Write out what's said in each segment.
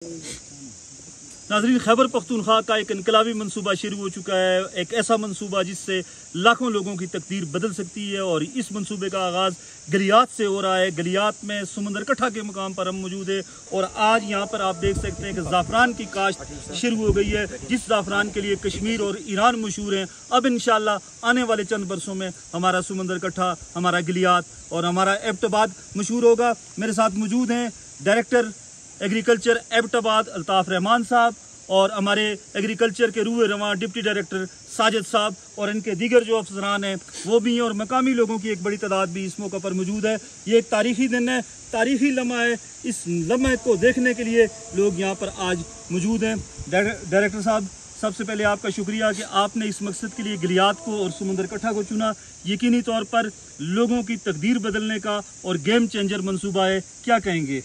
नाज़रीन, खैबर पख्तूनख्वा का एक इनकलाबी मनसूबा शुरू हो चुका है। एक ऐसा मनसूबा जिससे लाखों लोगों की तकदीर बदल सकती है और इस मनसूबे का आगाज़ गलियात से हो रहा है। गलियात में समंदर कट्ठा के मुकाम पर हम मौजूद है और आज यहाँ पर आप देख सकते हैं कि ज़ाफ़रान की काश्त शुरू हो गई है, जिस ज़ाफ़रान के लिए कश्मीर और ईरान मशहूर हैं। अब इंशाअल्लाह आने वाले चंद बरसों में हमारा समंदर कट्ठा, हमारा गलियात और हमारा एबटाबाद मशहूर होगा। मेरे साथ मौजूद हैं डायरेक्टर एग्रीकल्चर एबटाबाद अल्ताफ़ रहमान साहब और हमारे एग्रीकल्चर के रूह रवां डिप्टी डायरेक्टर साजिद साहब और इनके दीगर जो अफसरान हैं वो भी हैं और मकामी लोगों की एक बड़ी तादाद भी इस मौके पर मौजूद है। ये एक तारीख़ी दिन है, तारीख़ी लम्हा है। इस लम्हे को देखने के लिए लोग यहाँ पर आज मौजूद हैं। डायरेक्टर साहब, सबसे पहले आपका शुक्रिया कि आपने इस मकसद के लिए गलियात को और समंदर कट्ठा को चुना। यकीनी तौर पर लोगों की तकदीर बदलने का और गेम चेंजर मनसूबा है, क्या कहेंगे?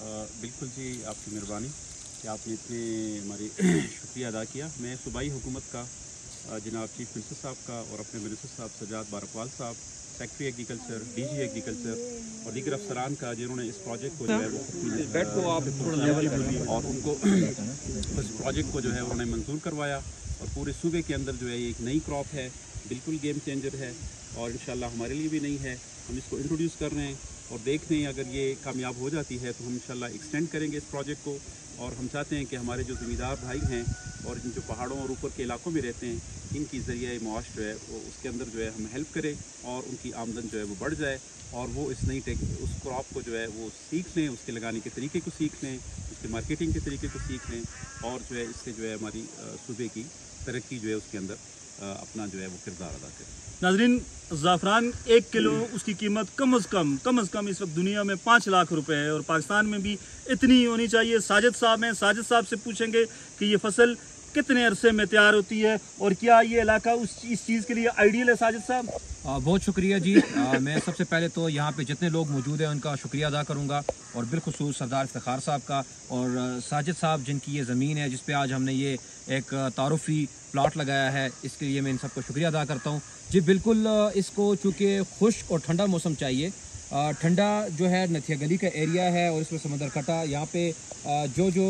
बिल्कुल जी, आपकी मेहरबानी कि आपने इतने हमारी शुक्रिया अदा किया। मैं सूबाई हुकूमत का जनाब चीफ मिनिस्टर साहब का और अपने मिनिस्टर साहब सजाद बारकवाल साहब, सेक्रेटरी एग्रीकल्चर, डीजी एग्रीकल्चर और दीगर अफसरान का जिन्होंने इस प्रोजेक्ट को जो है वो और उनको इस प्रोजेक्ट को जो है उन्होंने मंजूर करवाया और पूरे सूबे के अंदर जो है ये एक नई क्रॉप है, बिल्कुल गेम चेंजर है और इंशाल्लाह हमारे लिए भी नहीं है। हम इसको इंट्रोड्यूस कर रहे हैं और देख रहे हैं अगर ये कामयाब हो जाती है तो हम इंशाल्लाह एक्सटेंड करेंगे इस प्रोजेक्ट को। और हम चाहते हैं कि हमारे जो ज़मींदार भाई हैं और जिन जो पहाड़ों और ऊपर के इलाकों में रहते हैं, इनकी ज़रिए मुआश जो है वो उसके अंदर जो है हम हेल्प करें और उनकी आमदन जो है वो बढ़ जाए और वो इस नई उस क्रॉप को जो है वो सीख लें, उसके लगाने के तरीके को सीख लें, उसके मार्केटिंग के तरीके को सीख लें और जो है इससे जो है हमारी सूबे की तरक्की जो है उसके अंदर अपना जो है वो किरदार अदा करें। नाज़रीन, ज़ाफ़रान 1 किलो उसकी कीमत कम अज़ कम इस वक्त दुनिया में 5 लाख रुपए है और पाकिस्तान में भी इतनी ही होनी चाहिए। साजिद साहब हैं, साजिद साहब से पूछेंगे कि ये फसल कितने अरसे में तैयार होती है और क्या ये इलाका इस चीज़ के लिए आइडियल है? साजिद साहब, बहुत शुक्रिया जी। मैं सबसे पहले तो यहाँ पे जितने लोग मौजूद हैं उनका शुक्रिया अदा करूँगा और बिलखुसूस सरदार इफ्तिखार साहब का और साजिद साहब जिनकी ये ज़मीन है जिस पे आज हमने ये एक तारुफी प्लाट लगाया है, इसके लिए मैं इन सबको शुक्रिया अदा करता हूँ जी। बिल्कुल इसको चूँकि खुश्क और ठंडा मौसम चाहिए, ठंडा जो है नथिया गली का एरिया है और इसमें समंदर कट्टा, यहाँ पे जो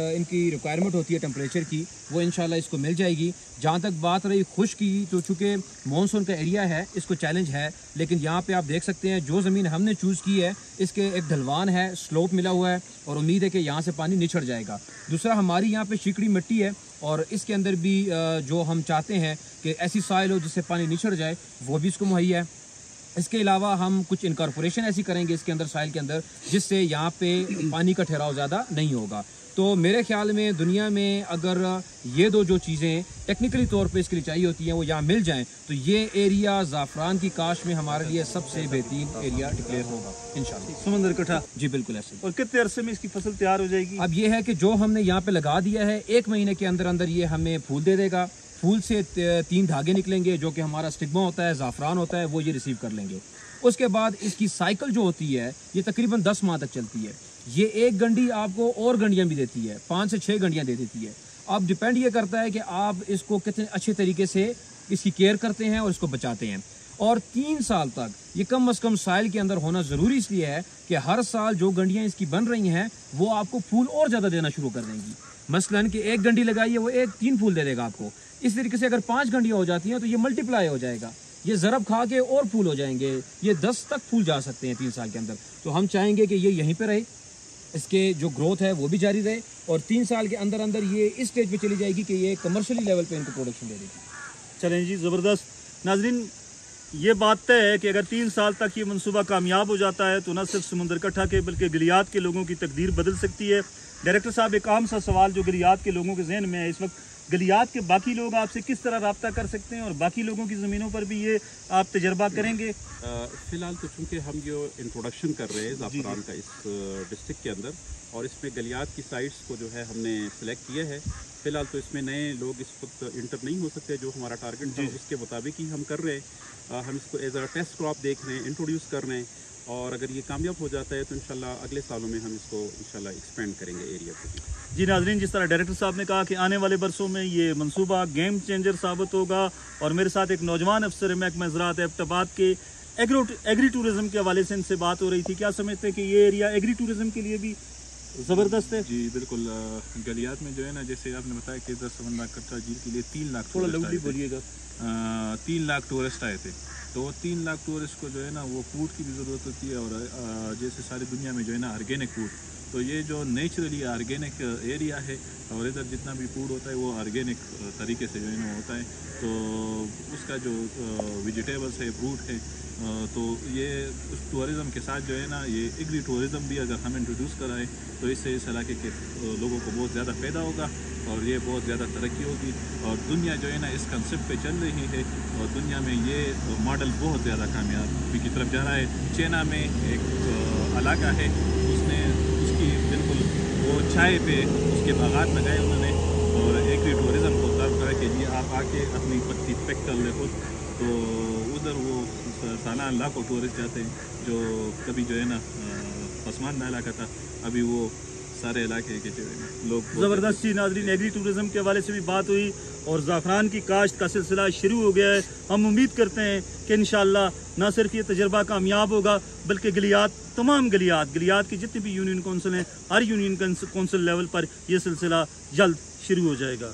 इनकी रिक्वायरमेंट होती है टेम्परेचर की वो इंशाल्लाह इसको मिल जाएगी। जहाँ तक बात रही खुश्क की, तो चूँकि मानसून का एरिया है इसको चैलेंज है, लेकिन यहाँ पे आप देख सकते हैं जो ज़मीन हमने चूज़ की है इसके एक ढलवान है, स्लोप मिला हुआ है और उम्मीद है कि यहाँ से पानी निछड़ जाएगा। दूसरा, हमारी यहाँ पे चिकड़ी मिट्टी है और इसके अंदर भी जो हम चाहते हैं कि ऐसी सॉइल हो जिससे पानी निछड़ जाए, वो भी इसको मुहैया है। इसके अलावा हम कुछ इनकॉर्पोरेशन ऐसी करेंगे इसके अंदर सॉइल के अंदर जिससे यहाँ पे पानी का ठहराव ज़्यादा नहीं होगा। तो मेरे ख्याल में दुनिया में अगर ये दो जो चीज़ें टेक्निकली तौर पे इसके लिए चाहिए होती हैं वो यहाँ मिल जाएं तो ये एरिया ज़ाफ़रान की काश्त में हमारे लिए सबसे बेहतरीन एरिया डिक्लेयर होगा इंशाल्लाह। समंदर कट्ठा जी बिल्कुल ऐसे। और कितने अरसे में इसकी फसल तैयार हो जाएगी? अब ये है कि जो हमने यहाँ पे लगा दिया है 1 महीने के अंदर अंदर ये हमें फूल दे देगा। फूल से 3 धागे निकलेंगे जो कि हमारा स्टिग्मा होता है, ज़ाफ़रान होता है, वो ये रिसीव कर लेंगे। उसके बाद इसकी साइकिल जो होती है ये तकरीबन 10 माह तक चलती है। ये एक गंडी आपको और गंडियाँ भी देती है, 5 से 6 गंडियाँ दे देती है। अब डिपेंड ये करता है कि आप इसको कितने अच्छे तरीके से इसकी केयर करते हैं और इसको बचाते हैं। और 3 साल तक ये कम अज़ कम साइल के अंदर होना ज़रूरी इसलिए है कि हर साल जो गंडियाँ इसकी बन रही हैं वो आपको फूल और ज़्यादा देना शुरू कर देंगी। मसलन कि 1 गंडी लगाइए वो 3 फूल दे देगा आपको। इस तरीके से अगर 5 गंडियाँ हो जाती हैं तो ये मल्टीप्लाई हो जाएगा, ये ज़रब खा के और फूल हो जाएंगे, ये 10 तक फूल जा सकते हैं 3 साल के अंदर। तो हम चाहेंगे कि ये यहीं पे रहे, इसके जो ग्रोथ है वो भी जारी रहे और 3 साल के अंदर अंदर ये इस स्टेज पे चली जाएगी कि ये कमर्शियली लेवल पे इनको प्रोडक्शन दे देगी। चलें जी, ज़बरदस्त। नाज़रीन, ये बात तय है कि अगर 3 साल तक ये मनसूबा कामयाब हो जाता है तो न सिर्फ समंदर कट्ठा के बल्कि गलियात के लोगों की तकदीर बदल सकती है। डायरेक्टर साहब, एक आम सा सवाल जो गलियात के लोगों के जहन में है इस वक्त, गलियात के बाकी लोग आपसे किस तरह रब्ता कर सकते हैं और बाकी लोगों की ज़मीनों पर भी ये आप तजर्बा करेंगे? फ़िलहाल तो चूँकि हम जो इंट्रोडक्शन कर रहे हैं ज़ाफ़रान का इस डिस्ट्रिक्ट के अंदर और इसमें गलियात की साइट्स को जो है हमने सेलेक्ट किया है। फ़िलहाल तो इसमें नए लोग इस वक्त इंटर नहीं हो सकते, जो हमारा टारगेट था उसके मुताबिक ही हम कर रहे हैं। हम इसको एज अ टेस्ट क्रॉप देख रहे हैं, इंट्रोड्यूस कर रहे हैं और अगर ये कामयाब हो जाता है तो इंशाल्लाह अगले सालों में हम इसको इंशाल्लाह एक्सपेंड करेंगे एरिया को। जी नाज़रीन, जिस तरह डायरेक्टर साहब ने कहा कि आने वाले बरसों में ये मनसूबा गेम चेंजर साबित होगा और मेरे साथ एक नौजवान अफसर महकमा ज़राअत एबटाबाद के एग्री टूरिज़म के हवाले से इनसे बात हो रही थी। क्या समझते हैं कि ये एरिया एग्री टूरिज़म के लिए भी ज़बरदस्त है। जी बिल्कुल। गलियात में जो है ना, जैसे आपने बताया कि इधर समंदर कटरा झील के लिए 3 लाख थोड़ा टूरिस्ट लाउडली आए थे। बोलिएगा। 3 लाख टूरिस्ट आए थे। तो 3 लाख टूरिस्ट को जो है ना वो फूड की भी ज़रूरत होती है, और जैसे सारी दुनिया में जो है ना ऑर्गेनिक फूड, तो ये जो नेचुरली ऑर्गेनिक एरिया है और इधर जितना भी फूड होता है वो ऑर्गेनिक तरीके से जो है ना होता है। तो उसका जो वेजिटेबल्स है, फ्रूट है, तो ये उस टूरिज़म के साथ जो है ना ये एग्री टूरिज़म भी अगर हम इंट्रोड्यूस कराएं तो इससे इस इलाके के लोगों को बहुत ज़्यादा फ़ायदा होगा और ये बहुत ज़्यादा तरक्की होगी। और दुनिया जो है ना इस कंसेप्ट पे चल रही है और दुनिया में ये मॉडल बहुत ज़्यादा कामयाबी की तरफ जा रहा है। चाइना में एक इलाका है, उसने उसकी बिल्कुल वो चाय पे उसके बागात लगाए उन्होंने और एग्री टूरिज़म को तर्क करा कि जी आप आके अपनी पत्ती पैक कर ले खुद। तो उधर वो सालाना लाखों टूरिस्ट जाते हैं, जो कभी जो है ना पसमानदा इलाका था, अभी वो सारे इलाके के जो है ना लोग। ज़बरदस्त जी। नाज़रीन, एग्री टूरिज़म के हवाले से भी बात हुई और ज़ाफ़रान की काश्त का सिलसिला शुरू हो गया है। हम उम्मीद करते हैं कि इंशाअल्लाह न सिर्फ ये तजर्बा कामयाब होगा बल्कि तमाम गलियात की जितनी भी यूनियन कौंसिल हैं, हर यूनियन कौंसिल लेवल पर यह सिलसिला जल्द शुरू हो जाएगा।